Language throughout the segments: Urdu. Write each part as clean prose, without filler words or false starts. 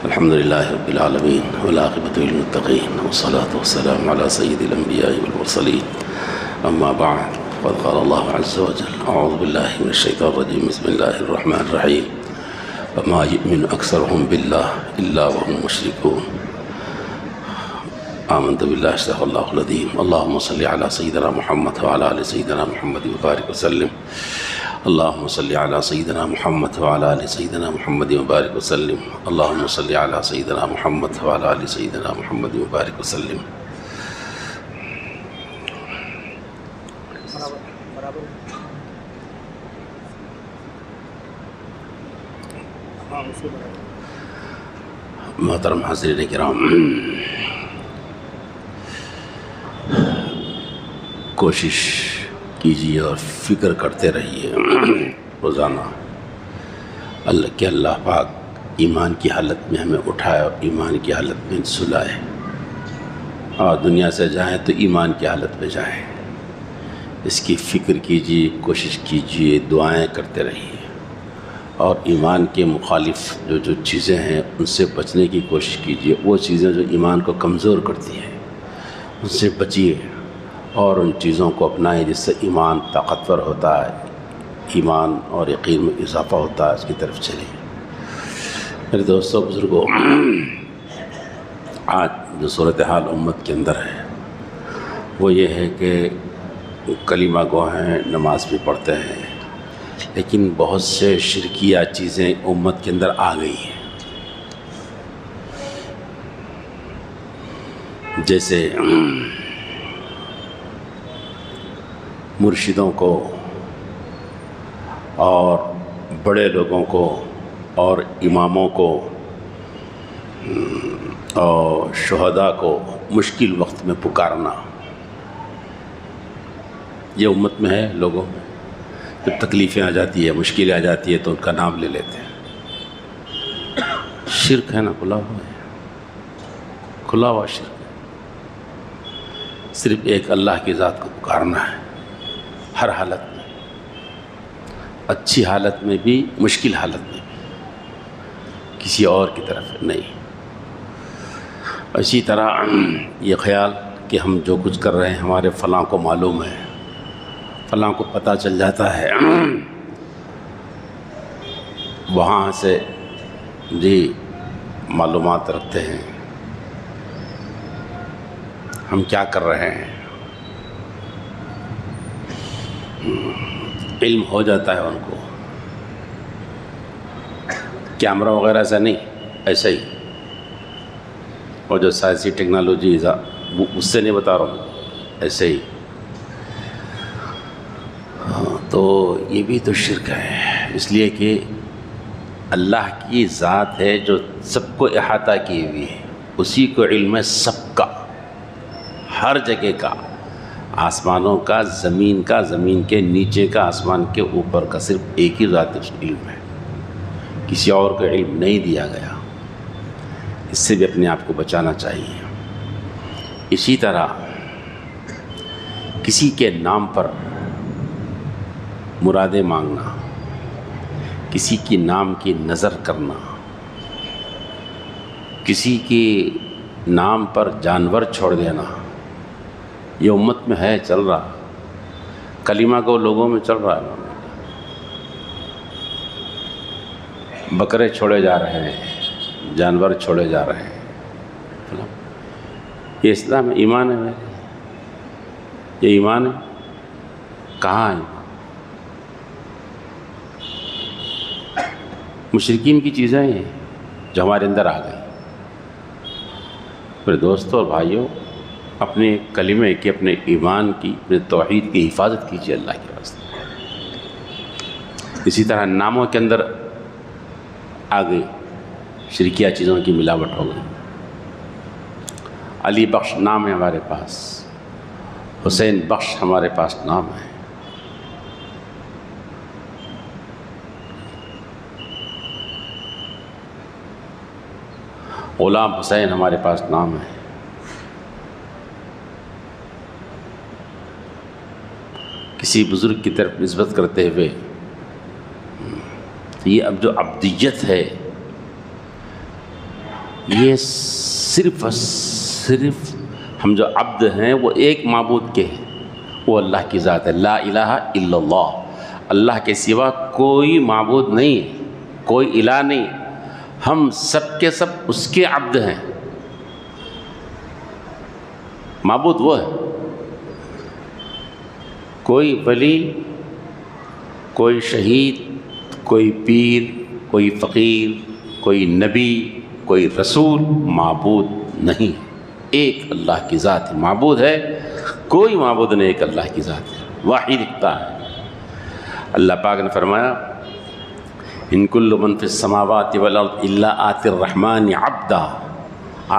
الحمد لله رب العالمين والعاقبة للمتقين والصلاة والسلام على سيد الأنبياء والمرسلين أما بعد قد قال الله عز وجل أعوذ بالله من الشيطان الرجيم بسم الله الرحمن الرحيم وما يؤمن أكثرهم بالله إلا وهم مشركون آمنت بالله صدق الله العظيم اللهم صل على سيدنا محمد وعلى آل سيدنا محمد وبارك وسلم اللهم صل على سيدنا محمد وعلى آل سيدنا محمد وبارك وسلم اللهم صل على سيدنا محمد وعلى آل سيدنا محمد وبارك وسلم محترم حاضرین کرام، کوشش کیجیے اور فکر کرتے رہیے روزانہ کہ اللہ پاک ایمان کی حالت میں ہمیں اٹھائے اور ایمان کی حالت میں سلائے، اور دنیا سے جائیں تو ایمان کی حالت میں جائیں۔ اس کی فکر کیجیے، کوشش کیجیے، دعائیں کرتے رہیے، اور ایمان کے مخالف جو چیزیں ہیں ان سے بچنے کی کوشش کیجیے۔ وہ چیزیں جو ایمان کو کمزور کرتی ہیں ان سے بچیے، اور ان چیزوں کو اپنائیں جس سے ایمان طاقتور ہوتا ہے، ایمان اور یقین میں اضافہ ہوتا ہے، اس کی طرف چلیے۔ میرے دوستوں بزرگوں، آج جو صورتحال امت کے اندر ہے وہ یہ ہے کہ کلمہ گو ہیں، نماز بھی پڑھتے ہیں، لیکن بہت سے شرکیہ چیزیں امت کے اندر آ گئی ہیں، جیسے مرشدوں کو اور بڑے لوگوں کو اور اماموں کو اور شہداء کو مشکل وقت میں پکارنا، یہ امت میں ہے۔ لوگوں میں جب تکلیفیں آ جاتی ہے، مشکلیں آ جاتی ہے تو ان کا نام لے لیتے ہیں۔ شرک ہے نا، کھلا ہوا ہے، کھلا ہوا شرک ہے۔ صرف ایک اللہ کی ذات کو پکارنا ہے، ہر حالت میں، اچھی حالت میں بھی، مشکل حالت میں بھی، کسی اور کی طرف نہیں۔ اسی طرح یہ خیال کہ ہم جو کچھ کر رہے ہیں ہمارے فلاں کو معلوم ہے، فلاں کو پتہ چل جاتا ہے، وہاں سے جی معلومات رکھتے ہیں ہم کیا کر رہے ہیں، علم ہو جاتا ہے ان کو۔ کیمرہ وغیرہ سے نہیں، ایسے ہی، اور جو سائنسی ٹیکنالوجی اس سے نہیں بتا رہا ہوں، ایسے ہی۔ تو یہ بھی تو شرک ہے، اس لیے کہ اللہ کی ذات ہے جو سب کو احاطہ کیے ہوئی ہے، اسی کو علم ہے سب کا، ہر جگہ کا، آسمانوں کا، زمین کے نیچے کا، آسمان کے اوپر کا، صرف ایک ہی ذات اس علم ہے، کسی اور کو علم نہیں دیا گیا۔ اس سے بھی اپنے آپ کو بچانا چاہیے۔ اسی طرح کسی کے نام پر مرادیں مانگنا، کسی کی نام کی نظر کرنا، کسی کے نام پر جانور چھوڑ دینا، یہ امت میں ہے، چل رہا، کلمہ کو لوگوں میں چل رہا ہے۔ بکرے چھوڑے جا رہے ہیں، جانور چھوڑے جا رہے ہیں، یہ اسلام ہے؟ ایمان ہے میرے؟ یہ ایمان ہے؟ کہاں ہے؟ مشرکین کی چیزیں ہیں جو ہمارے اندر آ گئی۔ میرے دوستوں اور بھائیوں، اپنے کلمے کی، اپنے ایمان کی، اپنے توحید کی حفاظت کیجیے اللہ کے واسطے۔ اسی طرح ناموں کے اندر آ گئی شرکیہ چیزوں کی ملاوٹ ہو گئی۔ علی بخش نام ہے ہمارے پاس، حسین بخش ہمارے پاس نام ہے، غلام حسین ہمارے پاس نام ہے۔ کسی بزرگ کی طرف نسبت کرتے ہوئے یہ اب جو عبدیت ہے یہ صرف ہم جو عبد ہیں وہ ایک معبود کے ہیں، وہ اللہ کی ذات ہے، لا الہ الا اللہ، اللہ کے سوا کوئی معبود نہیں ہے، کوئی الہ نہیں، ہم سب کے سب اس کے عبد ہیں، معبود وہ ہے۔ کوئی ولی، کوئی شہید، کوئی پیر، کوئی فقیر، کوئی نبی، کوئی رسول معبود نہیں، ایک اللہ کی ذات ہے، معبود ہے کوئی معبود نہیں، ایک اللہ کی ذات ہے، واحد اکتا ہے۔ اللہ پاک نے فرمایا ان کل من فی السماوات والارض الا آتی الرحمن عبدا،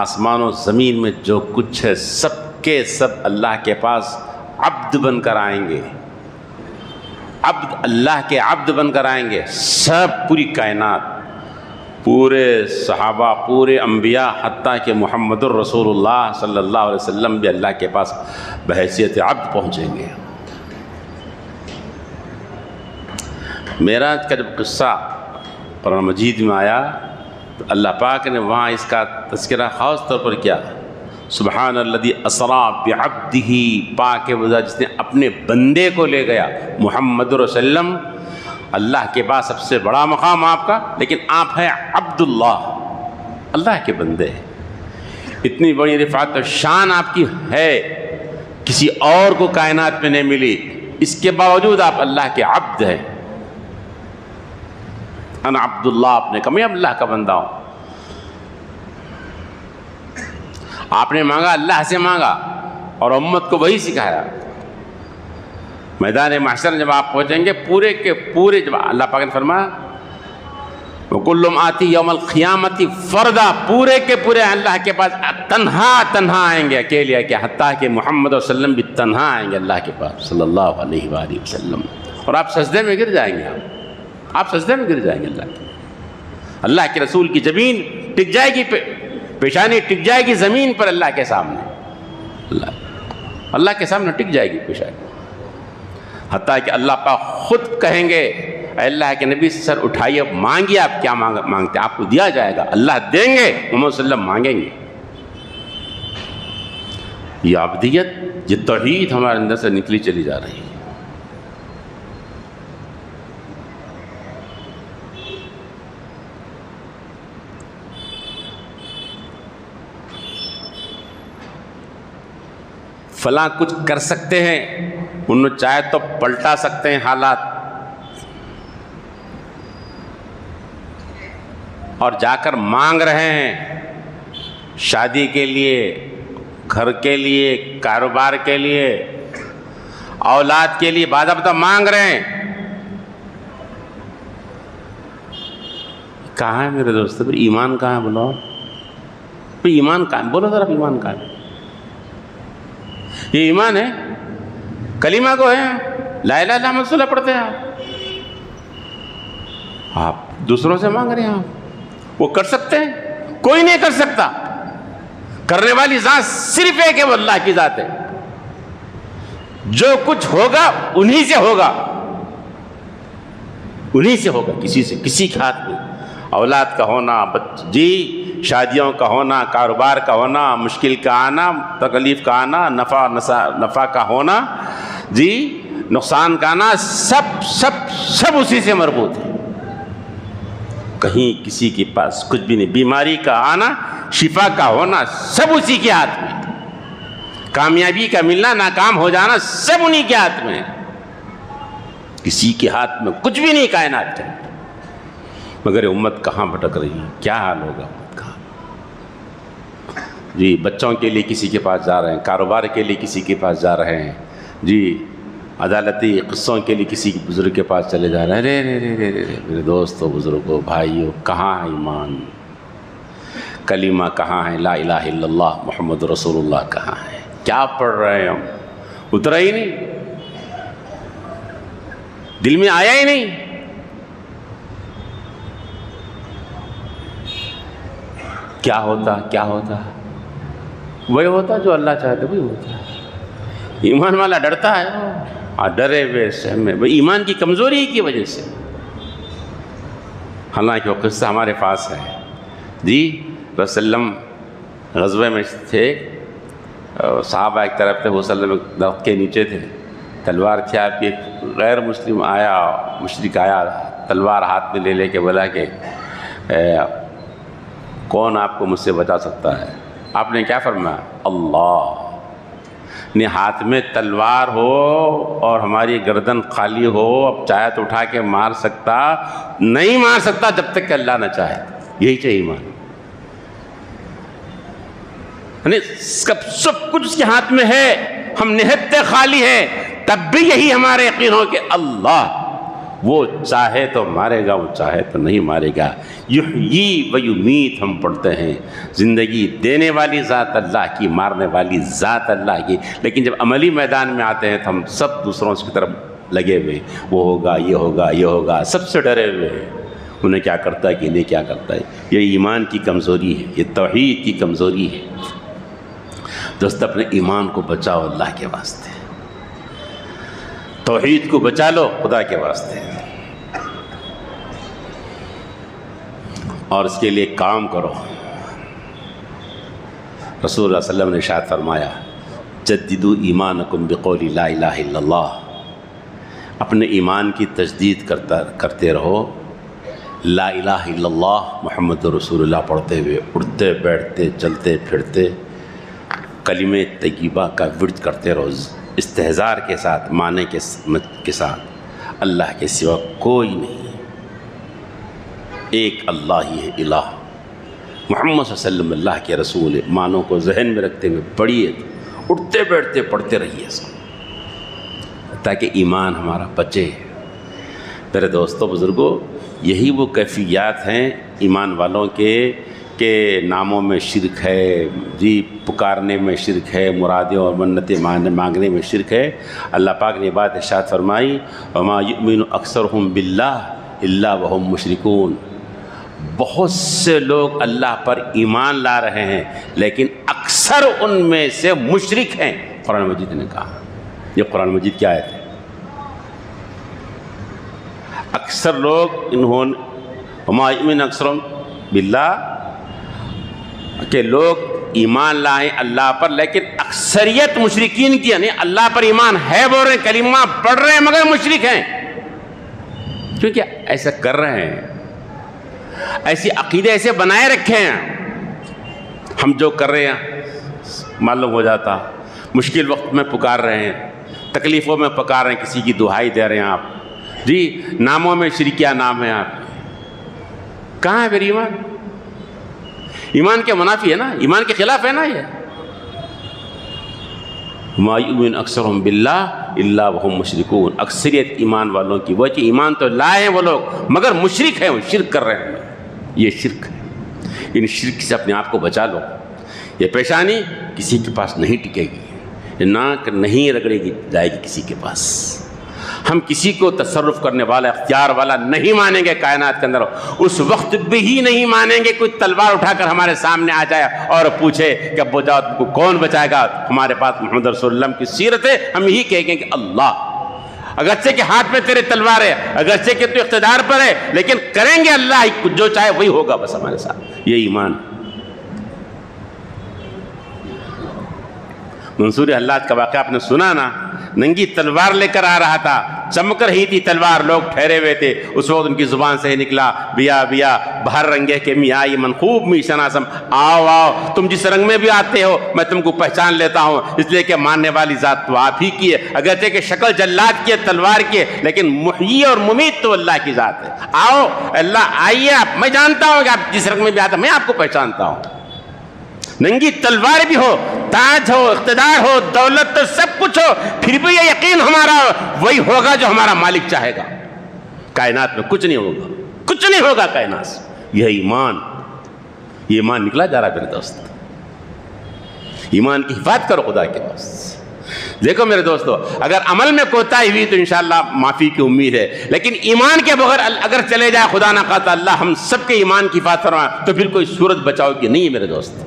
آسمان و زمین میں جو کچھ ہے سب کے سب اللہ کے پاس عبد بن کر آئیں گے، عبد، اللہ کے عبد بن کر آئیں گے، سب، پوری کائنات، پورے صحابہ، پورے انبیاء، حتیٰ کہ محمد الرسول اللہ صلی اللہ علیہ وسلم بھی اللہ کے پاس بحیثیت عبد پہنچیں گے۔ معراج کا جب قصہ قرآن مجید میں آیا تو اللہ پاک نے وہاں اس کا تذکرہ خاص طور پر کیا، سبحان الذی اسری بعبدہ، پاک ہے وہ ذات جس نے اپنے بندے کو لے گیا، محمد رسول اللہ علیہ وسلم، اللہ کے بعد سب سے بڑا مقام آپ کا، لیکن آپ ہیں عبداللہ، اللہ کے بندے ہیں، اتنی بڑی رفعت و شان آپ کی ہے، کسی اور کو کائنات میں نہیں ملی، اس کے باوجود آپ اللہ کے عبد ہیں۔ انا عبداللہ، آپ نے کہا میں اللہ کا بندہ ہوں، آپ نے مانگا اللہ سے مانگا اور امت کو وہی سکھایا۔ میدان محشر جب آپ پہنچیں گے پورے کے پورے، جب اللہ پاک نے فرمایا وَكُلُّ آتی یوم القیامت فردا، پورے کے پورے اللہ کے پاس تنہا آئیں گے، اکیلے کہ حتیٰ کہ محمد صلی اللہ علیہ وسلم بھی تنہا آئیں گے اللہ کے پاس صلی اللہ علیہ وآلہ وسلم، اور آپ سجدے میں گر جائیں گے، آپ سجدے میں گر جائیں گے اللہ کے رسول کی زمین ٹک جائے گی، پیشانی ٹک جائے گی زمین پر اللہ کے سامنے، اللہ کے سامنے ٹک جائے گی پیشانی، حتیٰ کہ اللہ پاک خود کہیں گے اے اللہ کے نبی سر اٹھائیے، مانگیے، آپ کیا مانگتے ہیں، آپ کو دیا جائے گا، اللہ دیں گے، محمد صلی اللہ علیہ وسلم مانگیں گے۔ یہ عبدیت، یہ توحید ہمارے اندر سے نکلی چلی جا رہی ہے۔ فلاں کچھ کر سکتے ہیں، انہوں چاہے تو پلٹا سکتے ہیں حالات، اور جا کر مانگ رہے ہیں شادی کے لیے، گھر کے لیے، کاروبار کے لیے، اولاد کے لیے، باضابطہ مانگ رہے ہیں۔ کہاں ہے میرے دوستو؟ پھر ایمان کہاں ہے؟ بولو پھر ایمان کہاں ہے؟ بولو ذرا ایمان کہاں ہے؟ یہ ایمان ہے؟ کلمہ کو ہے، لا الہ الا اللہ محمد رسول اللہ پڑھتے ہیں آپ دوسروں سے مانگ رہے ہیں، آپ وہ کر سکتے ہیں؟ کوئی نہیں کر سکتا، کرنے والی ذات صرف ایک ہے، وہ اللہ کی ذات ہے، جو کچھ ہوگا انہی سے ہوگا، انہی سے ہوگا، کسی سے، کسی کے ہاتھ میں، اولاد کا ہونا، جی شادیوں کا ہونا، کاروبار کا ہونا، مشکل کا آنا، تکلیف کا آنا، نفع کا ہونا، جی نقصان کا آنا، سب اسی سے مربوط ہے، کہیں کسی کے پاس کچھ بھی نہیں، بیماری کا آنا، شفا کا ہونا، سب اسی کے ہاتھ میں، کامیابی کا ملنا، ناکام ہو جانا، سب انہی کے ہاتھ میں، کسی کے ہاتھ میں کچھ بھی نہیں کائنات کے، مگر امت کہاں بھٹک رہی ہے؟ کیا حال ہوگا امت کا؟ جی بچوں کے لیے کسی کے پاس جا رہے ہیں، کاروبار کے لیے کسی کے پاس جا رہے ہیں، جی عدالتی قصوں کے لیے کسی بزرگ کے پاس چلے جا رہے ہیں، رے میرے دوستوں، بزرگوں، بھائیوں، کہاں ہے ایمان؟ کلمہ کہاں ہے؟ لا الہ الا اللہ محمد رسول اللہ کہاں ہے؟ کیا پڑھ رہے ہیں ہم؟ اترا ہی نہیں، دل میں آیا ہی نہیں۔ کیا ہوتا وہی ہوتا جو اللہ چاہتے وہی ہوتا ہے۔ ایمان والا ڈرتا ہے، ڈرے ہوئے سہمے، ایمان کی کمزوری کی وجہ سے۔ حالانکہ وہ قصہ ہمارے پاس ہے، جی وسلم غزوے میں تھے، صحابہ ایک طرف تھے، وہ وسلم درخت کے نیچے تھے، تلوار تھی آپ کی، غیر مسلم آیا، مشرک آیا، تلوار ہاتھ میں لے لے کے بولا کہ کون آپ کو مجھ سے بچا سکتا ہے؟ آپ نے کیا فرمایا؟ اللہ۔ نہیں، ہاتھ میں تلوار ہو اور ہماری گردن خالی ہو، اب چاہے تو اٹھا کے مار سکتا، نہیں مار سکتا جب تک کہ اللہ نہ چاہے۔ یہی چاہیے ایمان، یعنی سب کچھ اس کے ہاتھ میں ہے، ہم نہتے خالی ہیں، تب بھی یہی ہمارا یقین ہو کہ اللہ وہ چاہے تو مارے گا، وہ چاہے تو نہیں مارے گا۔ یحیی و یمیت ہم پڑھتے ہیں، زندگی دینے والی ذات اللہ کی، مارنے والی ذات اللہ کی، لیکن جب عملی میدان میں آتے ہیں تو ہم سب دوسروں کی طرف لگے ہوئے، وہ ہوگا، یہ ہوگا، یہ ہوگا، سب سے ڈرے ہوئے ہیں، انہیں کیا کرتا ہے کہ انہیں کیا کرتا ہے۔ یہ ایمان کی کمزوری ہے، یہ توحید کی کمزوری ہے۔ دوست اپنے ایمان کو بچاؤ اللہ کے واسطے، توحید کو بچا لو خدا کے واسطے، اور اس کے لیے کام کرو۔ رسول اللہ صلی اللہ علیہ وسلم نے ارشاد فرمایا، جددوا ایمانکم بقول لا الہ الا اللہ، اپنے ایمان کی تجدید کرتے رہو، لا الہ الا اللہ محمد رسول اللہ پڑھتے ہوئے، اٹھتے بیٹھتے چلتے پھرتے کلمہ طیبہ کا ورد کرتے رہو، استحضار کے ساتھ، معنی کے ساتھ، اللہ کے سوا کوئی نہیں، ایک اللہ ہی ہے الہ، محمد صلی اللہ علیہ وسلم اللہ کے رسول ہے۔ معنوں کو ذہن میں رکھتے ہوئے پڑھیے، اٹھتے بیٹھتے پڑھتے رہیے تاکہ ایمان ہمارا بچے۔ میرے دوستوں بزرگوں، یہی وہ کیفیات ہیں ایمان والوں کے کہ ناموں میں شرک ہے، جی پکارنے میں شرک ہے، مرادیں اور منتیں مانگنے میں شرک ہے۔ اللہ پاک نے بات ارشاد فرمائی، وما یؤمن اکثرهم باللہ الا وهم مشرکون، بہت سے لوگ اللہ پر ایمان لا رہے ہیں لیکن اکثر ان میں سے مشرک ہیں۔ قرآن مجید نے کہا، یہ قرآن مجید کی آیت ہے، اکثر لوگ انہوں وما یؤمن اکثرهم باللہ کہ لوگ ایمان لائیں اللہ پر لیکن اکثریت مشرکین کی، یعنی اللہ پر ایمان ہے بول رہے ہیں، کلمہ پڑھ رہے ہیں مگر مشرک ہیں، کیونکہ ایسا کر رہے ہیں، ایسی عقیدے ایسے بنائے رکھے ہیں، ہم جو کر رہے ہیں معلوم ہو جاتا، مشکل وقت میں پکار رہے ہیں، تکلیفوں میں پکار رہے ہیں، کسی کی دہائی دے رہے ہیں آپ، جی ناموں میں شرکیہ نام ہے آپ، کہاں ہے پھر ایمان؟ ایمان کے منافی ہے نا، ایمان کے خلاف ہے نا یہ۔ ما یؤمن اکثرهم باللہ الا وهم مشرکون، اکثریت ایمان والوں کی وہ کہ ایمان تو لائے ہیں وہ لوگ مگر مشرک ہیں، وہ شرک کر رہے ہیں، یہ شرک ہے۔ ان شرک سے اپنے آپ کو بچا لو، یہ پیشانی کسی کے پاس نہیں ٹکے گی، یہ ناک نہیں رگڑے گی جائے گی کسی کے پاس۔ ہم کسی کو تصرف کرنے والا، اختیار والا نہیں مانیں گے کائنات کے اندر، اس وقت بھی ہی نہیں مانیں گے کوئی تلوار اٹھا کر ہمارے سامنے آ جائے اور پوچھے کہ ابو جاؤ تم کو کون بچائے گا، ہمارے پاس محمد رسول اللہ کی سیرت ہے، ہم یہی کہیں گے کہ اللہ، اگرچہ کہ ہاتھ میں تیرے تلوار ہے، اگرچہ کہ تو اقتدار پر ہے، لیکن کریں گے اللہ جو چاہے وہی ہوگا بس ہمارے ساتھ۔ یہ ایمان۔ منصور حلاج کا واقعہ آپ نے سنا نا، ننگی تلوار لے کر آ رہا تھا، چمک رہی تھی تلوار، لوگ ٹھہرے ہوئے تھے، اس وقت ان کی زبان سے ہی نکلا، بیا بیا بہر رنگے کے میاں من خوب می شناسم، آؤ آؤ تم جس رنگ میں بھی آتے ہو میں تم کو پہچان لیتا ہوں، اس لیے کہ ماننے والی ذات تو آپ ہی کی ہے، اگرچہ کہ شکل جلاد کی ہے، تلوار کی ہے، لیکن محیی اور ممیت تو اللہ کی ذات ہے۔ آؤ اللہ آئیے آپ، میں جانتا ہوں کہ آپ جس رنگ میں بھی آتا میں آپ کو پہچانتا ہوں۔ ننگی تلوار بھی ہو، تاج ہو، اقتدار ہو، دولت تو سب کچھ ہو، پھر بھی یہ یقین ہمارا وہی ہوگا جو ہمارا مالک چاہے گا۔ کائنات میں کچھ نہیں ہوگا، کچھ نہیں ہوگا کائنات سے۔ یہ ایمان، یہ ایمان نکلا جا رہا ہے میرے دوست، ایمان کی حفاظت کرو خدا کے واسطے۔ دیکھو میرے دوستو، اگر عمل میں کوتاہی ہوئی تو انشاءاللہ معافی کی امید ہے، لیکن ایمان کے بغیر اگر چلے جائے خدا نہ خواستہ اللہ ہم سب کے ایمان کی حفاظت فرمائے تو پھر کوئی صورت بچاؤ کی نہیں ہے میرے دوست،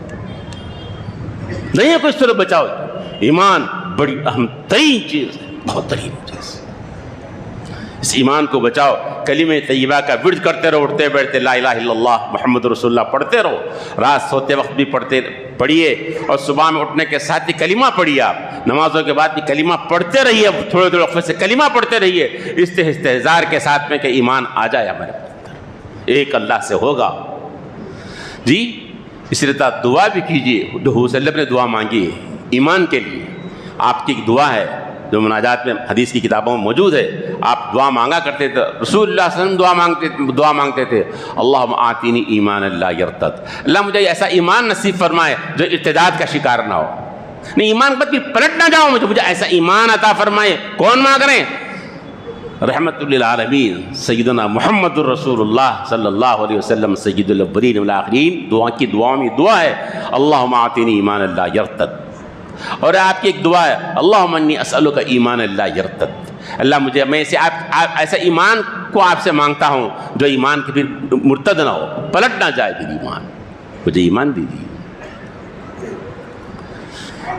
نہیں ہے کوئی صورت بچاؤ۔ ایمان بڑی اہم ترین چیز ہے، بہت ترین چیز۔ اس ایمان کو بچاؤ، کلمہ طیبہ کا ورد کرتے رہو، اٹھتے بیٹھتے لا الہ الا اللہ محمد رسول اللہ پڑھتے رہو، رات سوتے وقت بھی پڑھیے، اور صبح میں اٹھنے کے ساتھ ہی کلمہ پڑھیے، آپ نمازوں کے بعد بھی کلمہ پڑھتے رہیے، تھوڑے تھوڑے وقفے سے کلمہ پڑھتے رہیے، استحضار کے ساتھ میں کہ ایمان آ جائے ہمارے اندر، ایک اللہ سے ہوگا جی۔ اس لیے دعا بھی کیجیے، حضور صلی اللہ علیہ وسلم نے دعا مانگی ہے ایمان کے لیے، آپ کی ایک دعا ہے جو مناجات میں حدیث کی کتابوں میں موجود ہے، آپ دعا مانگا کرتے تھے، رسول اللہ صلی اللہ علیہ وسلم دعا مانگتے تھے، اللہم آتینی ایمان اللہ یرتد، اللہ مجھے ایسا ایمان نصیب فرمائے جو ارتداد کا شکار نہ ہو، نہیں ایمان کے بعد پھر پلٹ نہ جاؤ، مجھے ایسا ایمان عطا فرمائے۔ کون مانگ رہے ہیں؟ رحمت للعالمین سیدنا محمد الرسول اللہ صلی اللہ علیہ وسلم، سید الاولین والآخرین، دعا کی دعاؤں میں دعا ہے اللہم آتینی ایمان اللہ یرتد، اور آپ کی ایک دعا ہے اللہم انی اسألک ایمان اللہ یرتد، اللہ مجھے، میں ایسا ایمان کو آپ سے مانگتا ہوں جو ایمان کے پھر مرتد نہ ہو، پلٹ نہ جائے پھر ایمان، مجھے ایمان دیجیے۔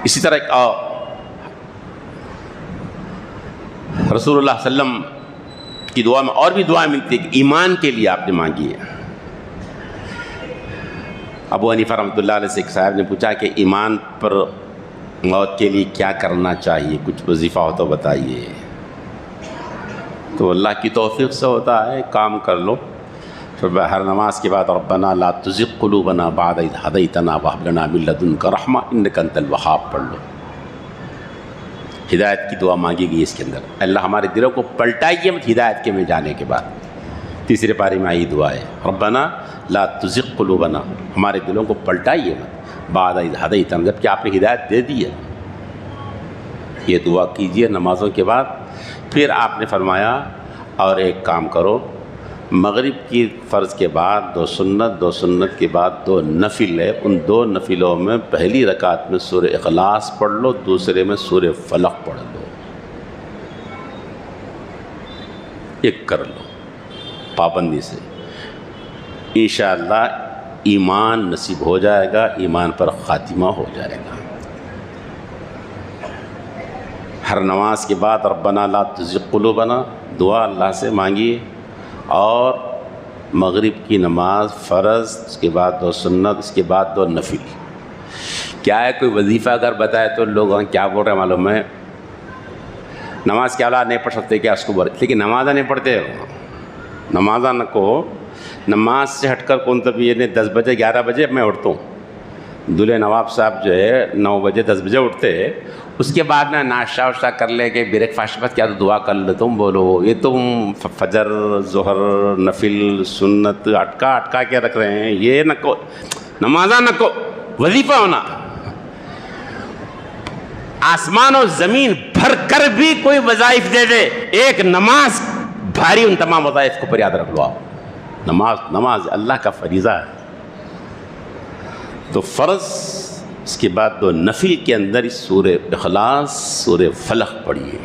اسی طرح ایک رسول اللہ صلی اللہ علیہ وسلم کی دعا میں اور بھی دعائیں ملتی ہے کہ ایمان کے لیے آپ نے مانگی ہے۔ ابو حنیفہ رحمۃ اللہ علیہ سے ایک صاحب نے پوچھا کہ ایمان پر موت کے لیے کیا کرنا چاہیے، کچھ وظیفہ ہو تو بتائیے، تو اللہ کی توفیق سے ہوتا ہے کام کر لو، پھر ہر نماز کے بعد ربنا لا تزغ قلوبنا بعد اذ ہدیتنا وہب لنا من لدنک رحمہ انک انت الوہاب پڑھ لو، ہدایت کی دعا مانگی گئی اس کے اندر، اللہ ہمارے دلوں کو پلٹائیے مت ہدایت کے میں جانے کے بعد۔ تیسرے پارے میں آئی دعا ہے ربنا لا تزغ قلوبنا، ہمارے دلوں کو پلٹائیے مت بعد اذ ہدیتنا، جب کہ آپ نے ہدایت دے دی ہے، یہ دعا کیجئے نمازوں کے بعد۔ پھر آپ نے فرمایا اور ایک کام کرو، مغرب کی فرض کے بعد دو سنت کے بعد دو نفل ہے، ان دو نفلوں میں پہلی رکعت میں سورہ اخلاص پڑھ لو، دوسرے میں سورہ فلق پڑھ لو، ایک کر لو پابندی سے، انشاءاللہ ایمان نصیب ہو جائے گا، ایمان پر خاتمہ ہو جائے گا۔ ہر نماز کے بعد ربنا لا تزغ قلوبنا دعا اللہ سے مانگیے، اور مغرب کی نماز فرض، اس کے بعد دو سنت، اس کے بعد دو نفل۔ کیا ہے کوئی وظیفہ اگر بتائے تو لوگ کیا بول رہے ہیں معلوم ہے، نماز کے اعلیٰ نہیں پڑھ سکتے کیا اس کو بول، لیکن نمازہ نہیں پڑھتے، نمازہ نہ کو، نماز سے ہٹ کر کون تب یہ 10 بجے 11 بجے میں اٹھتا ہوں، دولہے نواب صاحب جو ہے 9 بجے 10 بجے اٹھتے ہیں، اس کے بعد میں ناشتہ واشتہ کر لے کے بریک فاسٹ بعد کیا تو دعا کر لیتا ہوں، بولو یہ تم فجر ظہر نفل سنت اٹکا کے رکھ رہے ہیں، یہ نہ کو نمازہ نہ کو وظیفہ ہونا، آسمان و زمین بھر کر بھی کوئی وظائف دے دے، ایک نماز بھاری ان تمام وظائف کو پر یاد رکھ لو آپ، نماز اللہ کا فریضہ ہے، تو فرض اس کے بعد دو نفل کے اندر سورہ اخلاص سورہ فلق پڑھیے۔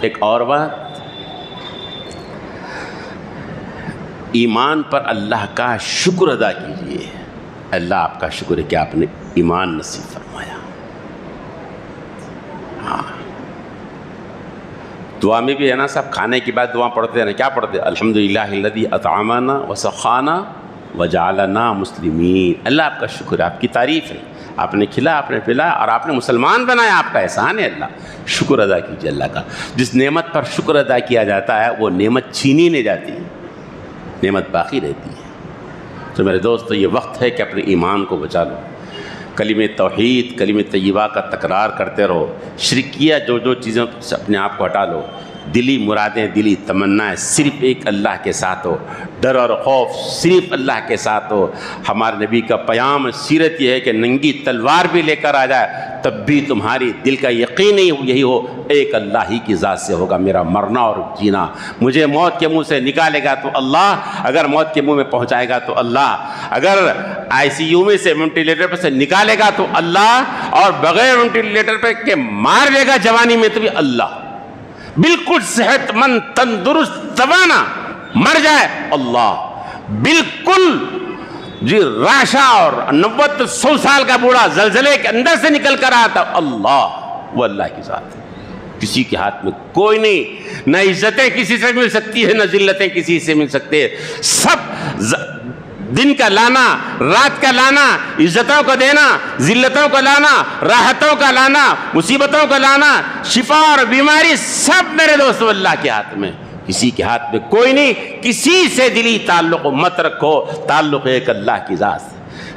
ایک اور بات، ایمان پر اللہ کا شکر ادا کیجیے، اللہ آپ کا شکر ہے کہ آپ نے ایمان نصیب فرمایا۔ ہاں دعا میں بھی ہے نا صاحب، کھانے کے بعد دعا پڑھتے ہیں نا، کیا پڑھتے ہیں؟ الحمدللہ الذی اطعمنا وسقانا وجعلنا مسلمین، اللہ آپ کا شکر ہے، آپ کی تعریف ہے، آپ نے کھلا، آپ نے پلا، اور آپ نے مسلمان بنایا، آپ کا احسان ہے اللہ، شکر ادا کیجیے اللہ کا۔ جس نعمت پر شکر ادا کیا جاتا ہے وہ نعمت چھینی نہیں جاتی، نعمت باقی رہتی ہے۔ تو میرے دوستو یہ وقت ہے کہ اپنے ایمان کو بچا لو، کلمہ توحید کلمہ طیبہ کا تکرار کرتے رہو، شرکیہ جو چیزیں سے اپنے آپ کو ہٹا لو، دلی مرادیں دلی تمنائیں صرف ایک اللہ کے ساتھ ہو، ڈر اور خوف صرف اللہ کے ساتھ ہو۔ ہمارے نبی کا پیام سیرت یہ ہے کہ ننگی تلوار بھی لے کر آ جائے تب بھی تمہاری دل کا یقین یہی ہو ایک اللہ ہی کی ذات سے ہوگا میرا مرنا اور جینا، مجھے موت کے منہ سے نکالے گا تو اللہ، اگر موت کے منہ میں پہنچائے گا تو اللہ، اگر ICU میں سے وینٹیلیٹر پر سے نکالے گا تو اللہ، اور بغیر وینٹیلیٹر پہ کہ مار لے گا جوانی میں تو بھی اللہ، بالکل صحت مند تندرست توانا مر جائے اللہ، بالکل جی راشا اور 90-100 سال کا بوڑھا زلزلے کے اندر سے نکل کر آتا اللہ، وہ اللہ کی ذات ہے۔ کسی کے ہاتھ میں کوئی نہیں، نہ عزتیں کسی سے مل سکتی ہے، نہ ذلتیں کسی سے مل سکتے ہیں، سب دن کا لانا، رات کا لانا، عزتوں کو دینا، ذلتوں کو لانا، راحتوں کا لانا، مصیبتوں کو لانا، شفا اور بیماری، سب میرے دوستو اللہ کے ہاتھ میں، کسی کے ہاتھ میں کوئی نہیں۔ کسی سے دلی تعلق مت رکھو، تعلق ایک اللہ کی ذات سے۔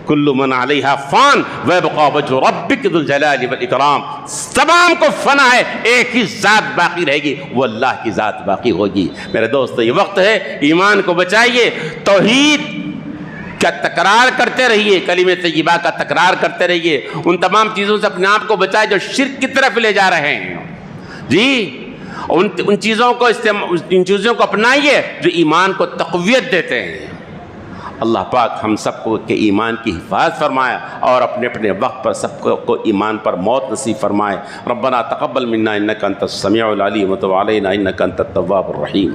کل من علیہا فان ویبقى وجہ ربک ذو الجلال والاکرام، تمام کو فنا ہے، ایک ہی ذات باقی رہے گی، وہ اللہ کی ذات باقی ہوگی۔ میرے دوستو یہ وقت ہے، ایمان کو بچائیے، توحید کا تکرار کرتے رہیے، کلمہ طیبہ کا تکرار کرتے رہیے، ان تمام چیزوں سے اپنے آپ کو بچائے جو شرک کی طرف لے جا رہے ہیں، جی ان چیزوں کو اپنائیے جو ایمان کو تقویت دیتے ہیں۔ اللہ پاک ہم سب کو کے ایمان کی حفاظت فرمائے اور اپنے اپنے وقت پر سب کو ایمان پر موت نصیب فرمائے۔ ربنا تقبل منا انک انت السمیع العلیم وتب علینا انک انت التواب الرحیم۔